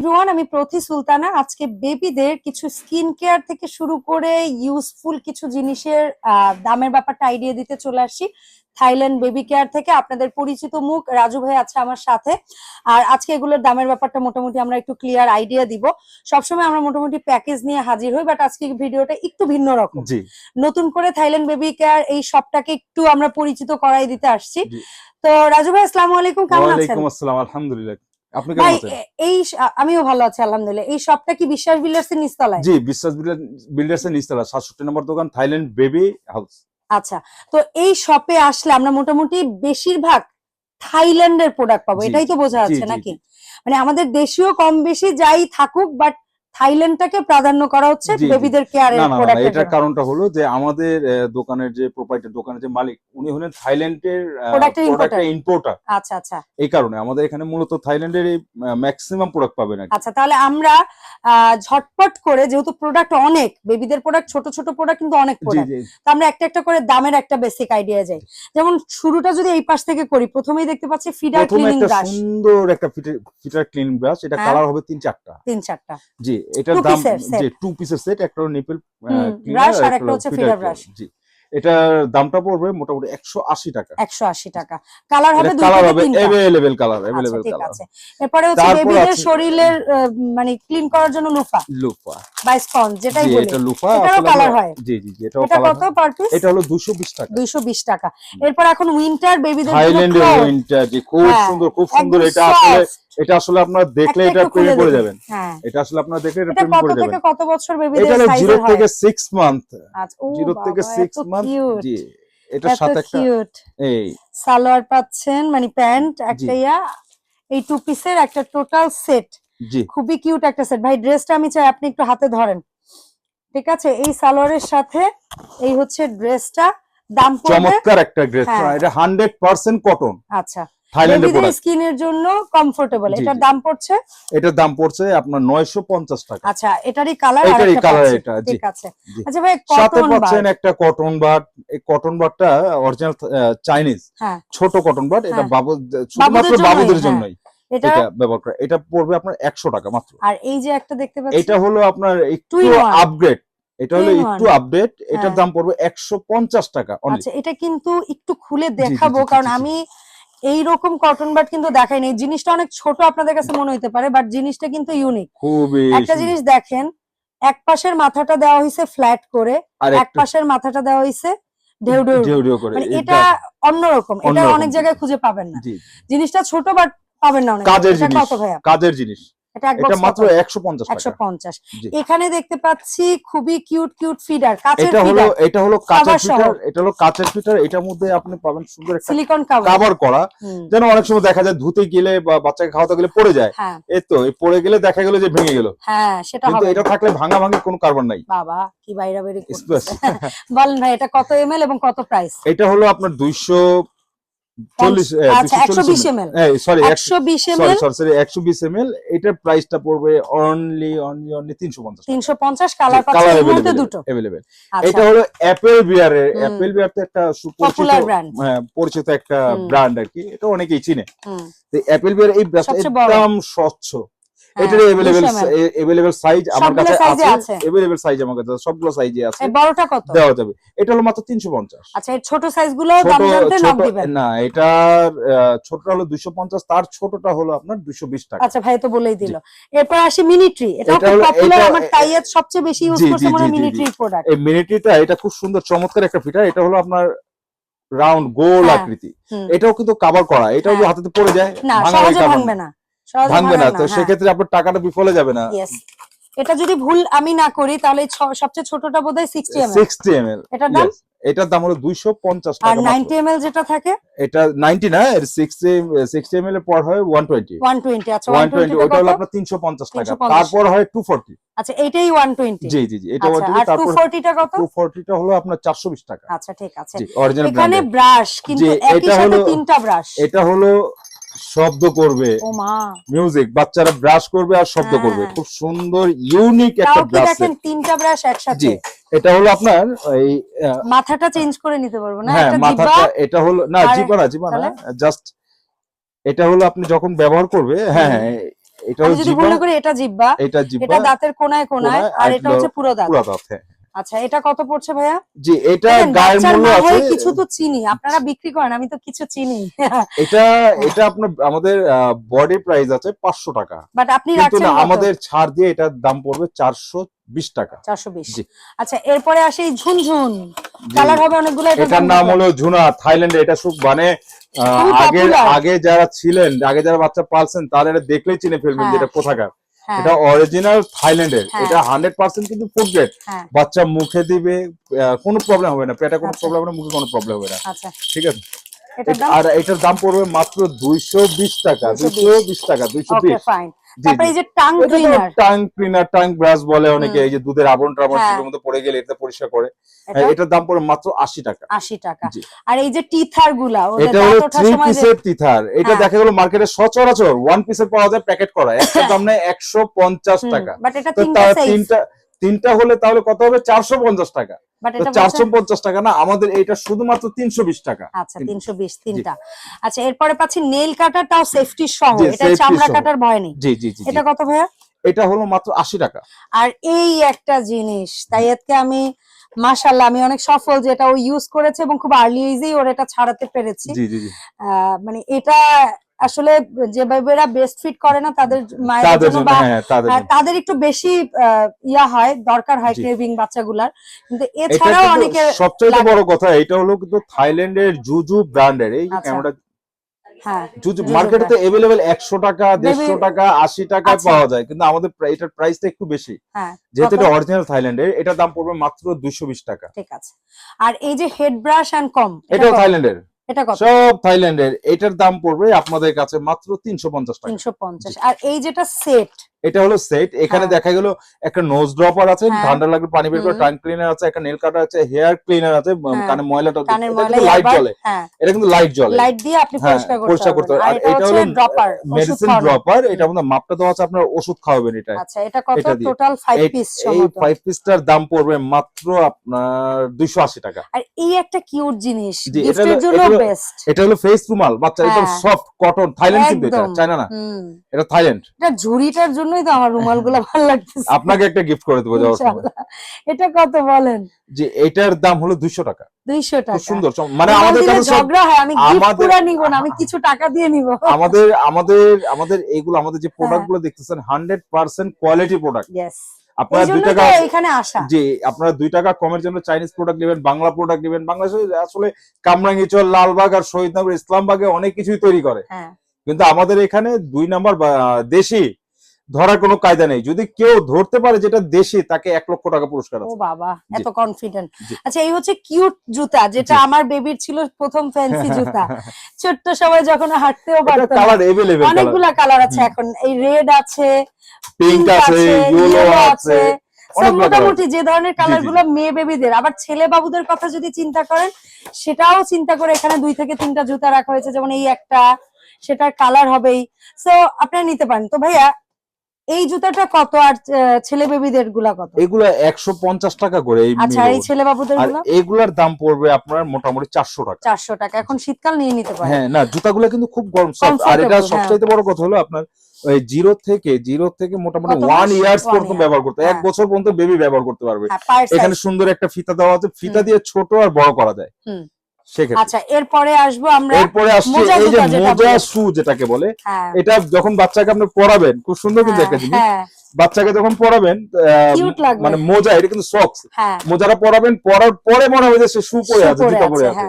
Everyone, আমি প্রতি সুলতানা। আজকে বেবিদের কিছু স্কিন কেয়ার থেকে শুরু করে ইউজফুল কিছু জিনিসের দামের ব্যাপারটা আইডিয়া দিতে চলে আসছি থাইল্যান্ড বেবি কেয়ার থেকে। আপনাদের পরিচিত মুখ রাজু ভাই আছে আমার সাথে। আর আজকে এগুলোর দামের ব্যাপারটা মোটামুটি আমরা একটু ক্লিয়ার আইডিয়া দিব। সবসময় আমরা মোটামুটি প্যাকেজ নিয়ে হাজির হই, বাট আজকে ভিডিওটা একটু ভিন্ন রকম। নতুন করে থাইল্যান্ড বেবি কেয়ার এই শপটাকে একটু আমরা পরিচিত করাই দিতে আসছি। তো রাজু ভাই, আসসালামু আলাইকুম, কেমন আছেন? ওয়ালাইকুম আসসালাম, আলহামদুলিল্লাহ। আপনি কেমন আছেন? আমিও ভালো আছি আলহামদুলিল্লাহ। এই শপটা কি বিশ্বাস বিল্ডার্স এর নিচতলায়? জি, বিশ্বাস বিল্ডার্স এর নিচতলা 67 নম্বর দোকান, থাইল্যান্ড বেবি হাউস। আচ্ছা, তো এই শপে আসলে আমরা মোটামুটি বেশিরভাগ থাইল্যান্ডের প্রোডাক্ট পাবো, এটাই তো বোঝা যাচ্ছে নাকি? মানে আমাদের দেশীয় কম বেশি যাই থাকুক, বাট থাইল্যান্ডটাকে প্রাধান্য করা হচ্ছে বেবিদের কেয়ারের প্রোডাক্ট। এটার কারণটা হলো যে আমাদের দোকানের যে প্রোপাইটার, দোকানের যে মালিক, উনি হলেন থাইল্যান্ডের প্রোডাক্টের ইম্পোর্টার। আচ্ছা আচ্ছা, এই কারণে আমাদের এখানে মূলত থাইল্যান্ডের এই ম্যাক্সিমাম প্রোডাক্ট পাবেন। আচ্ছা, তাহলে আমরা ঝটপট করে, যেহেতু প্রোডাক্ট অনেক, বেবিদের প্রোডাক্ট ছোট ছোট প্রোডাক্ট কিন্তু অনেক প্রোডাক্ট, তো আমরা একটা একটা করে দামের একটা বেসিক আইডিয়া যাই। যেমন শুরুটা যদি এই পাশ থেকে করি, প্রথমেই দেখতে পাচ্ছি ফিডার ক্লিনিং ব্রাশ। সুন্দর একটা ফিডার ক্লিনিং ব্রাশ, এটা কালার হবে তিন চারটা। জি, এটার দাম যে 2 পিসের সেট, একটা নিপল ব্রাশ আর একটা হচ্ছে ফিডার ব্রাশ। জি, এটার দামটা পড়বে মোটামুটি 180 টাকা। 180 টাকা। কালার হবে দুই থেকে তিনটা, अवेलेबल কালার। ঠিক আছে। এরপরে হচ্ছে বেবিদের শরীরের মানে ক্লিন করার জন্য লুফা বা স্পঞ্জ, যেটাই বলি, এটা লুফা। এটাও কালার হয়। জি জি, এটাও এটা কালার। কত পার পিস? এটা হলো 220 টাকা। 220 টাকা। এরপর এখন উইন্টার বেবিদের জন্য থাইল্যান্ডের উইন্টার, যে খুব সুন্দর, খুব সুন্দর। এটা আসলে আপনারা দেখলে এটা প্রেমে পড়ে যাবেন। এটা আসলে আপনারা দেখলে এটা প্রেমে পড়ে যাবেন। কত থেকে কত বছর বেবিদের সাইজ হয়? এটা 0 থেকে 6 মান্থ। আচ্ছা, 0 থেকে 6 মান্থ। জি, এটার সাথে একটা এই সালোয়ার পাচ্ছেন, মানে প্যান্ট একটা, এই 2 পিসের একটা টোটাল সেট। জি, খুবই কিউট একটা সেট। ভাই, ড্রেসটা আমি চাই আপনি একটু হাতে ধরেন, ঠিক আছে? এই সালোয়ারের সাথে এই হচ্ছে ড্রেসটা। দাম পড়বে, চমৎকার একটা ড্রেস। এটা 100% কটন। আচ্ছা, থাইল্যান্ডের প্রোডাক্ট, স্কিনের জন্য কমফোর্টেবল। এটার দাম পড়ছে আপনার 950 টাকা। আচ্ছা, এটারই কালার এটা, ঠিক আছে। আচ্ছা ভাই, সাথে পাচ্ছেন একটা কটন বাট। এই কটন বাটটা অরিজিনাল চাইনিজ ছোট কটন বাট। এটা শুধুমাত্র বাবুদের জন্যই এটা ব্যবহার করা। এটা পড়বে আপনার 100 টাকা মাত্র। আর এই যে একটা দেখতে পাচ্ছেন, এটা হলো আপনার একটু আপগ্রেড। এটা হলো একটু আপডেট। এটার দাম পড়বে 150 টাকা। আচ্ছা, এটা কিন্তু একটু খুলে দেখাবো, কারণ আমি এইরকম কটন বাট কিন্তু দেখাই নাই। জিনিসটা অনেক ছোট আপনাদের কাছে মনে হইতে পারে, বাট জিনিসটা কিন্তু ইউনিক। খুবই একটা জিনিস দেখেন, এক পাশের মাথাটা দেওয়া হয়েছে ফ্ল্যাট করে, আর এক পাশের মাথাটা দেওয়া হয়েছে ঢেউ ঢেউ করে। এটা অন্যরকম, এটা অনেক জায়গায় খুঁজে পাবেন না। জিনিসটা ছোট, বাট পাবেন না অনেক। কত ভাইয়া? কাজের জিনিস। এটা মাত্র 150 টাকা। 150। এখানে দেখতে পাচ্ছি খুবই কিউট কিউট ফিডার, কাচের ফিডার। এটা হলো কাচের ফিডার। এটার মধ্যে আপনি পাবেন সুন্দর একটা সিলিকন কভার করা, যেন অনেক সময় দেখা যায় ধুতে গেলে বা বাচ্চাকে খাওয়াতে গেলে পড়ে যায়। এই তো এই পড়ে গেলে দেখা গেল যে ভেঙে গেল। হ্যাঁ, সেটা হবে। কিন্তু এটা থাকলে ভাঙাভাঙি কোনো কারবার নাই। বাবা, কি বাইরা বেরি করতেছে। বলেন ভাই, এটা কত এমএল এবং কত প্রাইস? এটা হলো আপনার 120 ml। এটার প্রাইসটা পড়বে অনলি 350। কালার পাচ্ছেন দুটো अवेलेबल। এটা হলো অ্যাপেল বিয়ারের। অ্যাপেল বিয়ার তো একটা পরিচিত একটা ব্র্যান্ড আর কি। এটা অনেকেই চিনে। তো অ্যাপেল বিয়ার এই ব্রাশটা একদম স্বচ্ছ। এটার अवेलेबल সাইজ আমার কাছে আছে। अवेलेबल সাইজ আমার কাছে সবগুলো সাইজে আছে। এই বড়টা কত দেওয়া যাবে? এটা হলো মাত্র 350। আচ্ছা, এই ছোট সাইজগুলো দাম জানতে নক দিবেন না। এটার ছোটটা হলো 250, তার ছোটটা হলো আপনার 220 টাকা। আচ্ছা ভাই তো বলেই দিল। এরপর আসি মিনিট্রি। এটা খুব পপুলার, আমার তাইয়াত সবচেয়ে বেশি ইউজ করছে মানে মিনিট্রি প্রোডাক্ট। এই মিনিট্রিটা এটা খুব সুন্দর চমৎকার একটা ফিটার। এটা হলো আপনার রাউন্ড গোল আকৃতি। এটাও কিন্তু কভার করা। এটাও যদি হাতে পড়ে যায় ভাঙবে না। তো সেক্ষেত্রে আপনার টাকাটা বিফলে যাবে না। এটা যদি ভুল আমি না করি, তাহলে সবচেয়ে ছোটটা বোধহয় 60 ml। এটার দাম হলো 250 টাকা। আর 90 ml যেটা থাকে, এটা 90 না, 60 ml এর পর হয় 120। আচ্ছা, 120 ওটা হলো আপনার 350 টাকা। তারপর হয় 240। আচ্ছা, এইটাই 120। জি জি জি, এটা 120। তারপর 240 টা কত? 240 টা হলো আপনার 420 টাকা। আচ্ছা, ঠিক আছে। অরিজিনাল এখানে ব্রাশ কিন্তু একই সাথে তিনটা ব্রাশ। এটা হলো শব্দ করবে, ও মা, মিউজিক। বাচ্চারা ব্রাশ করবে আর শব্দ করবে। খুব সুন্দর ইউনিক একটা ব্রাশ। দেখেন, তিনটা ব্রাশ একসাথে। জি, এটা হলো আপনার এই মাথাটা চেঞ্জ করে নিতে পারবো না? এটা মাথাটা, এটা হলো না জিবা না, জাস্ট এটা হলো আপনি যখন ব্যবহার করবে। হ্যাঁ, এটা আমি যদি ভুল না করি এটা জিহ্বা, এটা দাঁতের কোনায় কোনায়, আর এটা হচ্ছে পুরো দাঁত। আচ্ছা, এটা কত পড়ছে ভাইয়া? জি, এটা গায়ের মূল্য আছে। কিছু তো চিনি, আপনারা বিক্রি করেন, আমি তো কিছু চিনি। এটা আপনার আমাদের বডি প্রাইস আছে 500 টাকা, বাট আপনি কিন্তু রাখছেন আমাদের ছাড় দিয়ে এটার দাম পড়বে 420 টাকা। 420। আচ্ছা, এরপরে আসে ঝুনঝুন, কালার হবে অনেকগুলো। এটার নাম হলো ঝুনা, থাইল্যান্ডে এটা খুব মানে আগে যারা ছিলেন, আগে যারা বাচ্চা পালছেন তারা এটা দেখলেই চিনে ফেলবেন যেটা কোথাকার। এটা অরিজিনাল থাইল্যান্ডের, এটা 100% কিন্তু ফুড গ্রেড। বাচ্চা মুখে দিবে, কোনো প্রবলেম হবে না, পেটে কোনো প্রবলেম হবে না, মুখে কোনো প্রবলেম হবে না। ঠিক আছে, আর এটার দাম পড়বে মাত্র 220 টাকা। 220 টাকা, 220। তারপরে এই যে টাং ক্লিনার, টাং ব্রাশ বলে অনেকে, এই যে দুধের আবরণ টাবরণ সেটার মধ্যে পড়ে গেলে এটা পরিষ্কার করে। এটার দাম পড়বে মাত্র 80 টাকা। 80 টাকা। আর এই যে টিথার গুলা, এটা হলো 3 পিসের টিথার। এটা দেখা গেল মার্কেটে সচরাচর 1 পিসের পাওয়া যায়, প্যাকেট করা, একটা দাম নেয় 150 টাকা। বাট এটা তিনটা হলে তাহলে কত হবে? 450 টাকা। 450 টাকা না, আমাদের এটা শুধুমাত্র 320 টাকা। আচ্ছা, 320 তিনটা। আচ্ছা, এরপরে পাচ্ছি নেল কাটার, তাও সেফটি সহ, এটা চামড়া কাটার ভয় নেই। জি জি জি। এটা কত ভাইয়া? এটা হলো মাত্র 80 টাকা। আর এই একটা জিনিস, তাই আজকে আমি মাশাআল্লাহ আমি অনেক সফল যে এটা ও ইউজ করেছে এবং খুব আর্লি এজেই ওর এটা ছাড়াতে পেরেছি। জি জি জি। মানে এটা আসলে যে বেবিরা ব্রেস্ট ফিড করে না তাদের মায়ের জন্য বা তাদের একটু বেশি ইয়া হয়, দরকার হয় ক্রেভিং বাচ্চাগুলার, কিন্তু এছাড়াও অনেকের সবচেয়ে বড় কথা এটা হলো কিন্তু থাইল্যান্ডের জুজু ব্র্যান্ডের। এই ক্যামেরা জুজু মার্কেটে তো अवेलेबल 100 টাকা, 150 টাকা, 80 টাকায় পাওয়া যায়, কিন্তু আমাদের এটার প্রাইসটা একটু বেশি। যেহেতু এটা অরিজিনাল থাইল্যান্ডের, এটার দাম পড়বে মাত্র 220 টাকা। ঠিক আছে। আর এই যে হেড ব্রাশ এন্ড কম, এটাও থাইল্যান্ডের, এটা কত? সব থাইল্যান্ডের। এটার দাম পড়বে আপনাদের কাছে মাত্র 350 টাকা। 350। আর এই যেটা সেট, এটা হলো সেট। এখানে দেখা গেল একটা নোজ ড্রপার আছে, ঠান্ডা লাগলে পানি বের করে, টাং ক্লিনার আছে, একটা নেল কাটার আছে, হেয়ার ক্লিনার আছে, কানে ময়লাটা লাইট জ্বলে, এটা কিন্তু লাইট জ্বলে, লাইট দিয়ে আপনি পরিষ্কার করতে পারবেন। আর এটা হলো ড্রপার, মেডিসিন ড্রপার। এটা আমাদের মাপটা দেওয়া আছে, আপনারা ওষুধ খাওয়াবেন এটা। আচ্ছা, এটা কত? টোটাল 5 পিস এই 5 পিসটার দাম পড়বে মাত্র আপনার 280 টাকা। আর এই একটা কিউট জিনিস, গিফটের জন্য বেস্ট। এটা হলো ফেস রুমাল, বাচ্চা একদম সফট কটন, থাইল্যান্ড কিন্তু এটা, চায়না না, এটা থাইল্যান্ড। এটা ঝুড়িটার জন্যই তো আমার রুমালগুলো ভালো লাগতেছে। আপনাকে একটা গিফট করে দেব যাওয়ার সময়। এটা কত বলেন? যে এটার দাম হলো 200 টাকা। 200 টাকা, খুব সুন্দর। মানে আমাদের কাছে ঝগড়া হয়, আমি গিফট পুরো নিব না, আমি কিছু টাকা দিয়ে নিব। আমাদের এইগুলো, আমাদের যে প্রোডাক্টগুলো দেখতেছেন 100% কোয়ালিটি প্রোডাক্ট। यस, আপনারা 2 টাকা এখানে আসা। জি, আপনারা 2 টাকা কমের জন্য চাইনিজ প্রোডাক্ট নেবেন, বাংলা প্রোডাক্ট নেবেন। বাংলাদেশে আসলে কামরাঙ্গীরচর, লালবাগ আর শহীদনগর, ইসলামবাগে অনেক কিছুই তৈরি করে, কিন্তু আমাদের এখানে 2 নাম্বার দেশি ধরার কোনো কায়দা নেই। যদি কেউ ধরতে পারে যেটা দেশি, তাকে 1 লক্ষ টাকা পুরস্কার আছে। ও বাবা, এত কনফিডেন্ট। আচ্ছা, এই হচ্ছে কিউট জুতা, যেটা আমার বেবির ছিল প্রথম ফ্যান্সি জুতা। ছোট্ট সময় যখন হাঁটতেও পারতো না, অনেকগুলা কালার আছে এখন। এই রেড আছে, পিঙ্ক আছে, ইয়েলো আছে, মোটামুটি যে ধরনের কালার গুলো মেয়ে বেবিদের। আবার ছেলে বাবুদের কথা যদি চিন্তা করেন, সেটাও চিন্তা করে এখানে 2 থেকে 3টা জুতা রাখা হয়েছে। যেমন এই একটা, সেটার কালার হবেই, সো আপনারা নিতে পারেন। তো ভাইয়া, এই জুতাটা কত? আর ছেলে বেবিদের গুলা কত? এগুলা 150 টাকা করে। আচ্ছা, এই ছেলে বাবুদের গুলা? এগুলার দাম পড়বে আপনার মোটামুটি 400 টাকা। 400 টাকা। এখন শীতকাল নিয়ে নিতে পারেন। হ্যাঁ, না জুতাগুলো কিন্তু খুব গরম, সফট। আর এটা সবচেয়ে বড় কথা হলো আপনার ওই জিরো থেকে মোটামুটি 1 ইয়ার্স পর্যন্ত ব্যবহার করতে, 1 বছর পর্যন্ত বেবি ব্যবহার করতে পারবে। এখানে সুন্দর একটা ফিতা দেওয়া আছে, ফিতা দিয়ে ছোট আর বড় করা যায়। আচ্ছা, এরপরে আসবো আমরা, এরপরে আসছে এই যে মোজা শু যেটাকে বলে। এটা যখন বাচ্চাকে আপনি পরাবেন, খুব সুন্দর কিন্তু একটা জিনিস। বাচ্চাকে যখন পরাবেন, মানে মোজা, এটা কিন্তু সক্স, মোজাটা পরাবেন, পরার পরে মনে হবে যে সে শু পরে আছে, জুতা পরে আছে।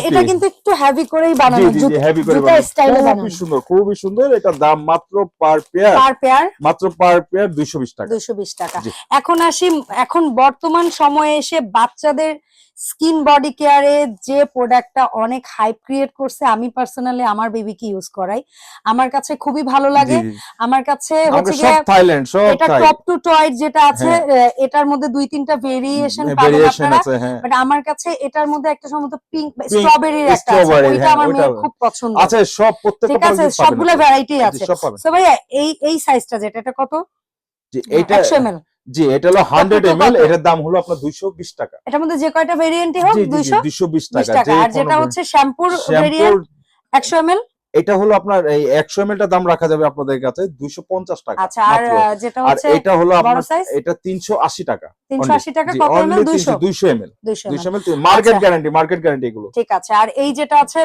এটা কিন্তু একটু হেভি করেই বানানো, জুতা স্টাইলে বানানো, খুবই সুন্দর। এটা দাম মাত্র পার পেয়ার 220 টাকা। 220 টাকা। এখন আসি, এখন বর্তমান সময়ে এসে বাচ্চাদের স্কিন বডি কেয়ারে যে প্রোডাক্টটা অনেক হাইপ ক্রিয়েট করছে, আমি পার্সোনালি আমার বেবিকে ইউজ করাই, আমার কাছে খুবই ভালো লাগে। আমার কাছে হচ্ছে যে এটা টপ টু টয়েড যেটা আছে, এটার মধ্যে 2-3টা ভেরিয়েশন পাবেন আপনারা, বাট আমার কাছে এটার মধ্যে একটা সম্ভবত পিঙ্ক স্ট্রবেরির একটা আছে, ওইটা আমার মেয়ের খুব পছন্দ। আচ্ছা, সব প্রত্যেকটা ঠিক আছে, সবগুলো ভ্যারাইটি আছে। সো ভাইয়া, এই সাইজটা যেটা, এটা কত? এটা 100 ml। জি, এটা হলো 100 ml, এটার দাম হলো আপনার 220 টাকা। এটার মধ্যে যে কয়টা ভেরিয়েন্টই হোক 220 টাকা। আর যেটা হচ্ছে শ্যাম্পুর ভেরিয়েন্ট 100 ml এটা হলো আপনার এই 100 ml টা দাম রাখা যাবে আপনাদের কাছে 250 টাকা। আচ্ছা, আর যেটা হচ্ছে আর এটা হলো আপনার সাইজ এটা 380 টাকা। 380 টাকা কত ml? 200 ml। 200 ml market guarantee এগুলো। ঠিক আছে, আর এই যেটা আছে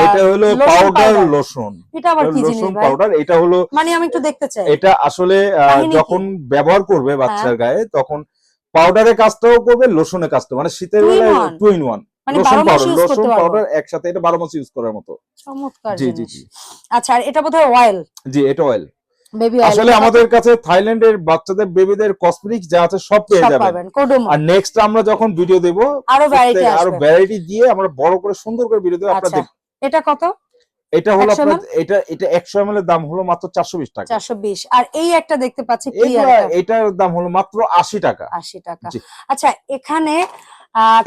এটা হলো পাউডার লোশন। এটা আবার কি জিনিস ভাই? পাউডার, এটা হলো মানে আমি একটু দেখতে চাই। এটা আসলে যখন ব্যবহার করবে বাচ্চার গায়ে তখন পাউডারের কাজটাও করবে, লোশনের কাজটাও, মানে শীতের বেলায় 2 in 1 মানে লোশন পাউডার একসাথে, এটা 12 মাস ইউজ করার মতো। চমৎকার জিনিস। আচ্ছা, আর এটা বোধহয় অয়েল। জি, এটা অয়েল। Baby oil. আসলে আমাদের কাছে থাইল্যান্ডের বাচ্চাদের বেবিদের কসমেটিক যা আছে সব পেয়ে যাবেন। আর নেক্সট আমরা যখন ভিডিও দেব আরো ভ্যারাইটি দিয়ে আমরা বড় করে সুন্দর করে ভিডিও দেব আপনাদের। এটা কত? এটা হলো আপনার এটা 100 ml এর দাম হলো মাত্র 420 টাকা। 420। আর এই একটা দেখতে পাচ্ছি এটার দাম হলো মাত্র 80 টাকা। 80 টাকা। আচ্ছা, এখানে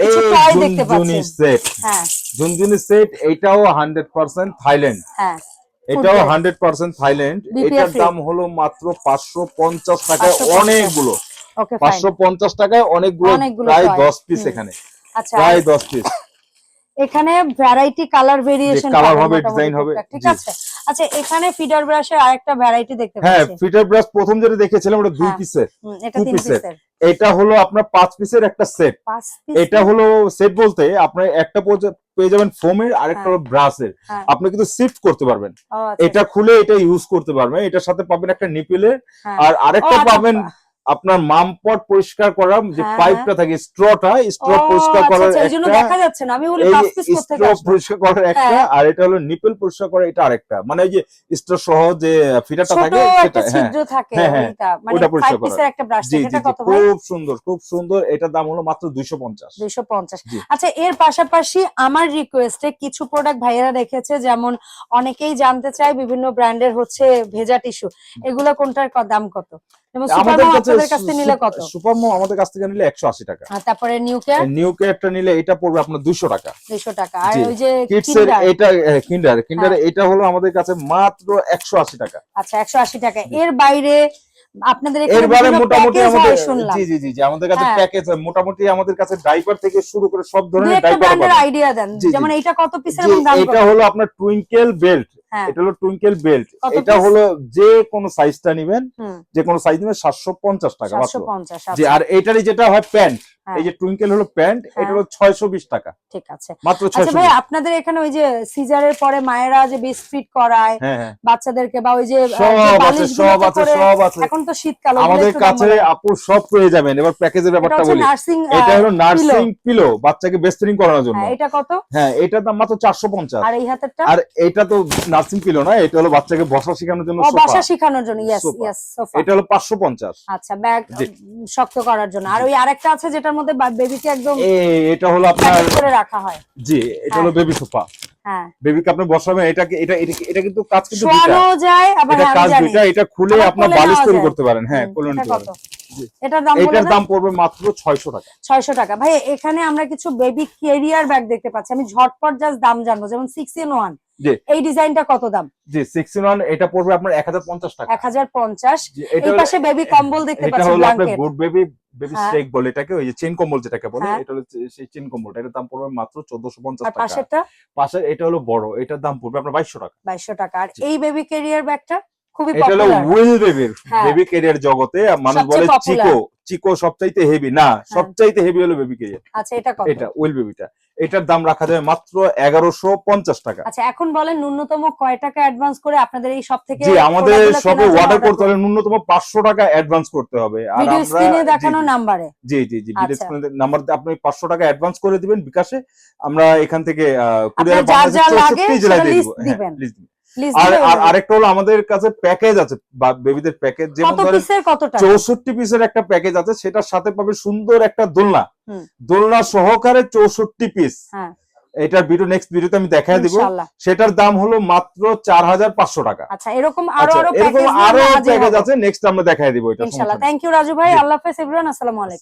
কিছু টয় দেখতে পাচ্ছি। হ্যাঁ, জুনজুনি সেট, এটাও 100% থাইল্যান্ড। হ্যাঁ, এটাও 100% থাইল্যান্ড। এটার দাম হলো মাত্র 550 টাকায় অনেকগুলো। 550 টাকায় অনেকগুলো, প্রায় 10 পিস এখানে। আচ্ছা, প্রায় 10 পিস। এখানে ভ্যারাইটি কালার ভেরিয়েশন হবে, ডিজাইন হবে। ঠিক আছে। আচ্ছা, এখানে ফিডার ব্রাশের আরেকটা ভ্যারাইটি দেখতে পাচ্ছি। হ্যাঁ, ফিডার ব্রাশ প্রথম যেটা দেখেছিলাম ওটা 2 পিসের। এটা 3 পিসের। এটা হলো আপনার 5 পিসের একটা সেট। এটা হলো সেট বলতে আপনি একটা পেয়ে যাবেন ফোমের, আরেকটা হলো ব্রাশের। আপনি কিন্তু শিফট করতে পারবেন। এটা খুলে এটা ইউজ করতে পারবেন। এটার সাথে পাবেন একটা নিপেলের, আর আরেকটা পাবেন আপনার মামপট পরিষ্কার করার যে পাইপটা থাকে, স্ট্র পরিষ্কার করার একটা, এইজন্য দেখা যাচ্ছে না, আমি বলি 5 পিস করতে স্ট্র পরিষ্কার করার একটা, আর এটা হলো নিপেল পরিষ্কার করা এটা আরেকটা, মানে এই যে স্ট্র সহ যে ফিটারটা থাকে সেটা। হ্যাঁ, মানে 5 পিসের একটা ব্রাশ। এটা কত ভাই? খুব সুন্দর। এটার দাম হলো মাত্র 250। 250। আচ্ছা, এর পাশাপাশি আমার রিকোয়েস্টে কিছু প্রোডাক্ট ভাইয়েরা রেখেছে, যেমন অনেকেই জানতে চায় বিভিন্ন ব্র্যান্ডের হচ্ছে ভেজা টিস্যু, এগুলো কোনটার দাম কত? যেমন সুপারমম আপনাদের কাছ থেকে নিলে কত? সুপারমম আমাদের কাছ থেকে নিলে 180 টাকা। আর তারপরে নিউ কেয়ারটা নিলে এটা পড়বে আপনার 200 টাকা। 200 টাকা। আর ওই যে কিডসের এটা কিন্ডার এটা হলো আমাদের কাছে মাত্র 180 টাকা। আচ্ছা, 180 টাকা। এর বাইরে আপনাদের এরবারে মোটামুটি আমাদের জি আমাদের কাছে প্যাকেজ মোটামুটি আমাদের কাছে ডাইপার থেকে শুরু করে সব ধরনের ডাইপার পাবেন। আইডিয়া দেন, যেমন এটা কত পিসের এবং দাম কত? এটা হলো আপনার টুইঙ্কেল বেল্ট। এটা হলো টুইঙ্কেল বেল্ট। এটা হলো যে কোন সাইজটা নেবেন, যে কোন সাইজ নেবেন 750 টাকা মাত্র। জি, আর এটারই যেটা হয় প্যান্ট, এই যে টুইঙ্কেল হলো প্যান্ট, এটা হলো 620 টাকা। ঠিক আছে, মাত্র 620। আচ্ছা ভাই, আপনাদের এখানে ওই যে সিজারের পরে মায়েরা যে বেস্ট করায় বাচ্চাদেরকে, বা ওই যে সব আছে। এখন তো শীতকাল, আমাদের কাছে আপু সব পেয়ে যাবেন। এবার প্যাকেজের ব্যাপারটা বলি। এটা হলো নার্সিং পিলো, বাচ্চাকে বেস্ট ফিডিং করানোর জন্য। এটা কত? হ্যাঁ, এটার দাম মাত্র 450। আর এই হাতেরটা? আর এটা তো নার্সিং পিলো না, এটা হলো বাচ্চাকে বসা শেখানোর জন্য, বসা শেখানোর জন্য। Yes, sofa. এটা হলো 550। আচ্ছা, ব্যাগ শক্ত করার জন্য। আর ওই আরেকটা আছে যেটার মধ্যে বেবিকে একদম এটা হলো আপনার করে রাখা হয়। জি, এটা হলো বেবি সোফা। হ্যাঁ, বেবিকে আপনি বসাবেন। এটা কিন্তু কাজ কিন্তু শোয়ানো যায়, আবার এটা কাজ দুটো। এটা খুলে আপনি বালিশ তৈরি করতে পারেন। হ্যাঁ, কোলে নিতে পারেন। এটার দাম পড়বে মাত্র 600 টাকা। 600 টাকা। ভাই, এখানে আমরা কিছু বেবি ক্যারিয়ার ব্যাগ দেখতে পাচ্ছি, আমি ঝটপট জাস্ট দাম জানবো। যেমন 6 in 1, এই ডিজাইনটা কত দাম? জি, 6 in 1 এটা পড়বে আপনার 1050 টাকা। 1050। এই পাশে বেবি কম্বল দেখতে পাচ্ছি, এটা হলো আপনার ব্ল্যাঙ্কেট। গুড বেবি স্টেক বলে এটাকে, ওই যে চেইন কম্বল যেটাকে বলে, এটা হলো সেই চেইন কম্বলটা। এটার দাম পড়বে মাত্র 1450 টাকা। পাশেরটা? পাশের এটা হলো বড়, এটার দাম পড়বে আপনার 2200 টাকা। 2200 টাকা। আর এই বেবি ক্যারিয়ার ব্যাগটা খুবই পপুলার। এটা হলো উইল বেবির বেবি ক্যারিয়ার জগতে মানুষ বলে চিকো সবচাইতে হেভি না, সবচাইতে হেভি হলো বেবি ক্যারিয়ার। আচ্ছা, এটা কত? এটা উইল বেবিটা। এটার দাম রাখা যাবে মাত্র 1150 টাকা। আচ্ছা, এখন বলেন ন্যূনতম কয় টাকা অ্যাডভান্স করে আপনাদের এই সব থেকে? জি, আমাদের শপে অর্ডার করতে হলে ন্যূনতম 500 টাকা অ্যাডভান্স করতে হবে। আর ভিডিও স্ক্রিনে দেখানো নম্বরে। জি, ভিডিও স্ক্রিনে নাম্বারে আপনি 500 টাকা অ্যাডভান্স করে দিবেন বিকাশে। আমরা এখান থেকে কুরিয়ার বাংলাদেশ 64 জেলায় দিয়ে দিব। আর আরেকটা হলো আমাদের কাছে প্যাকেজ আছে, বেবিদের প্যাকেজ, যেমন ধরেন 64 পিসের একটা প্যাকেজ আছে, সেটার সাথে পাবে সুন্দর একটা দোলনা সহকারে 64 পিস। এটার ভিডিও নেক্সট ভিডিওতে আমি দেখায় দিব। সেটার দাম হলো মাত্র 4500 টাকা। আচ্ছা, এরকম আরো প্যাকেজ আছে, নেক্সট আমরা দেখায় দিব এটা। ইনশাআল্লাহ। থ্যাংক ইউ রাজু ভাই। আল্লাহ হাফেজ এভরিওয়ান। আসসালামু আলাইকুম।